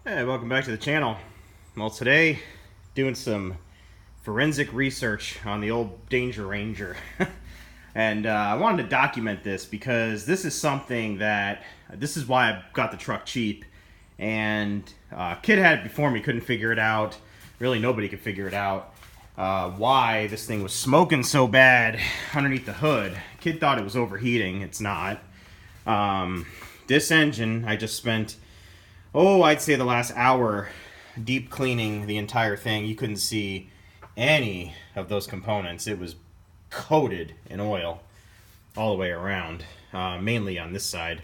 Hey, welcome back to the channel. Well, today, doing some forensic research on the old Danger Ranger. And I wanted to document this because this is something that, this is why I got the truck cheap. And kid had it before me, couldn't figure it out. Really, nobody could figure it out. Why this thing was smoking so bad underneath the hood. Kid thought it was overheating, it's not. This engine, I just spent I'd say the last hour deep cleaning the entire thing. You couldn't see any of those components. It was coated in oil all the way around, mainly on this side.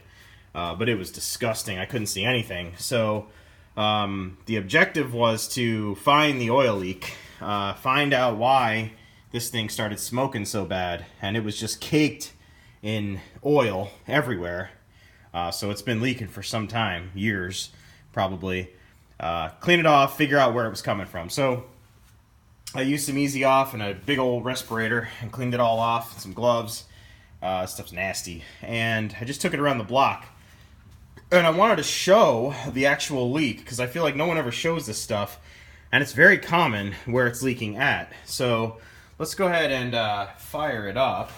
But it was disgusting. I couldn't see anything. So the objective was to find the oil leak, find out why this thing started smoking so bad. And it was just caked in oil everywhere. So it's been leaking for some time, years probably. Clean it off, figure out where it was coming from. So I used some Easy Off and a big old respirator and cleaned it all off, some gloves. Stuff's nasty. And I just took it around the block. And I wanted to show the actual leak because I feel like no one ever shows this stuff. And it's very common where it's leaking at. So let's go ahead and fire it up.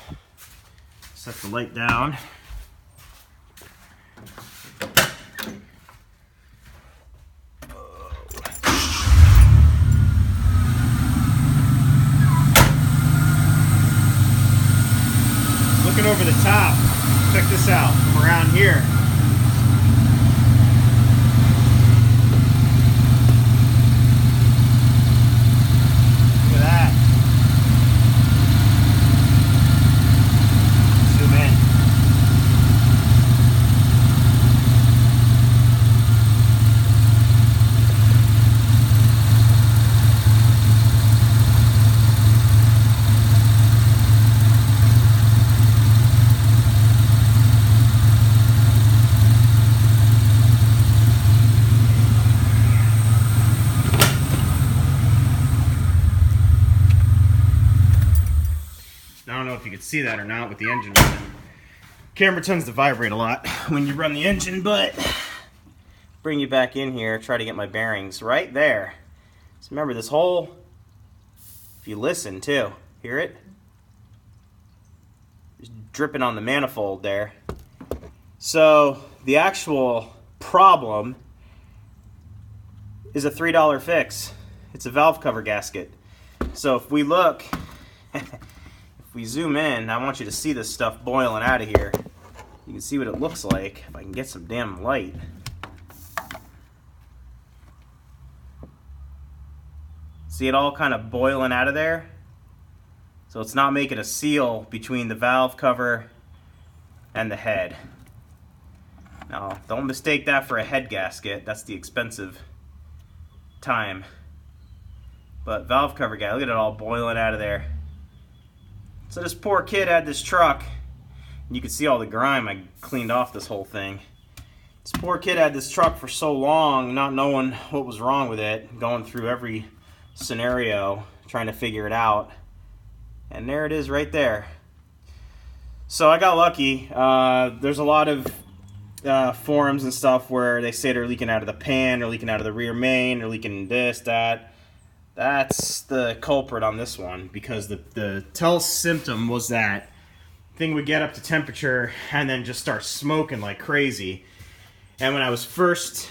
Set the light down. Looking over the top, check this out from around here. Look at that. Zoom in. I don't know if you could see that or not with the engine running. Camera tends to vibrate a lot when you run the engine, but bring you back in here, try to get my bearings right there. So remember this whole, if you listen too, hear it? It's dripping on the manifold there. So the actual problem is a $3 fix. It's a valve cover gasket. So if we look, if we zoom in, I want you to see this stuff boiling out of here. You can see what it looks like if I can get some damn light. See it all kind of boiling out of there? So it's not making a seal between the valve cover and the head. Now, don't mistake that for a head gasket. That's the expensive time. But valve cover gasket, look at it all boiling out of there. So this poor kid had this truck, and you can see all the grime. I cleaned off this whole thing. This poor kid had this truck for so long, not knowing what was wrong with it, going through every scenario, trying to figure it out. And there it is right there. So I got lucky. There's a lot of forums and stuff where they say they're leaking out of the pan, or leaking out of the rear main, or leaking this, that. That's the culprit on this one, because the tell symptom was that thing would get up to temperature and then just start smoking like crazy. And when I was first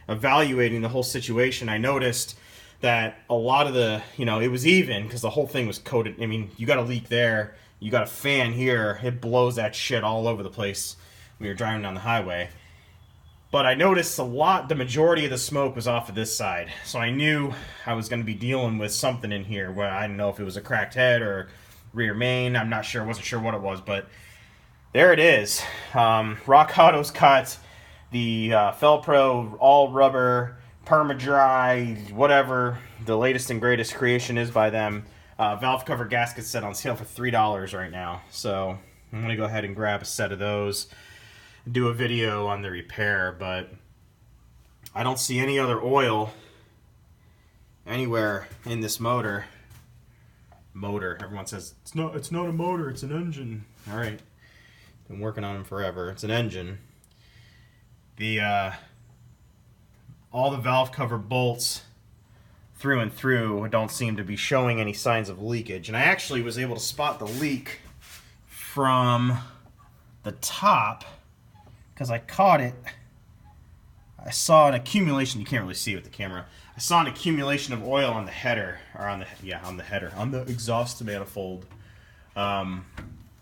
evaluating the whole situation, I noticed that a lot of the, it was even because the whole thing was coated. I mean, you got a leak there, you got a fan here, it blows that shit all over the place when you're driving down the highway. But I noticed the majority of the smoke was off of this side. So I knew I was going to be dealing with something in here where I didn't know if it was a cracked head or rear main. I'm not sure, wasn't sure what it was, but there it is. Rock Auto's got the Felpro all rubber, perma-dry, whatever the latest and greatest creation is by them. Valve cover gasket set on sale for $3 right now. So I'm going to go ahead and grab a set of those. Do a video on the repair, but I don't see any other oil anywhere in this motor. Everyone says it's not a motor, it's an engine. All right, been working on them forever. It's an engine. The all the valve cover bolts through and through don't seem to be showing any signs of leakage. And I actually was able to spot the leak from the top because I caught it. I saw an accumulation. You can't really see it with the camera. I saw an accumulation of oil on the header, or on the exhaust manifold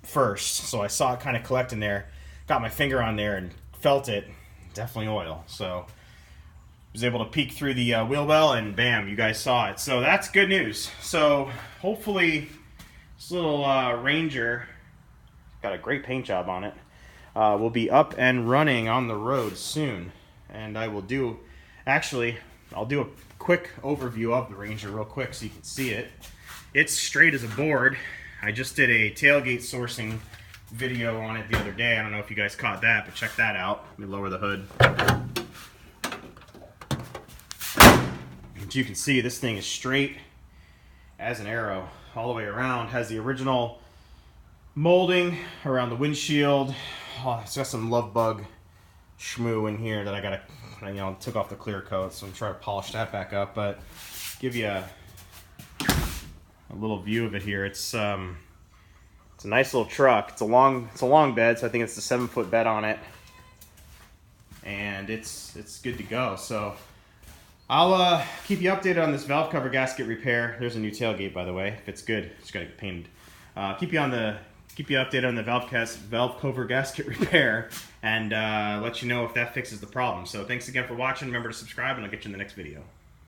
first. So I saw it kind of collecting there. Got my finger on there and felt it. Definitely oil. So was able to peek through the wheel well, and bam, you guys saw it. So that's good news. So hopefully this little Ranger, got a great paint job on it, will be up and running on the road soon. And I will do, actually, I'll do a quick overview of the Ranger real quick so you can see it. It's straight as a board. I just did a tailgate sourcing video on it the other day. I don't know if you guys caught that, but check that out. Let me lower the hood. As you can see, this thing is straight as an arrow all the way around. Has the original molding around the windshield. Oh, it's got some love bug schmoo in here that I gotta, took off the clear coat, so I'm trying to polish that back up. But give you a little view of it here. It's a nice little truck. It's a long bed, so I think it's the 7-foot bed on it, and it's good to go. So I'll keep you updated on this valve cover gasket repair. There's a new tailgate, by the way. If it's good, it's gotta get painted. Keep you updated on the valve cover gasket repair, and let you know if that fixes the problem. So thanks again for watching. Remember to subscribe, and I'll get you in the next video.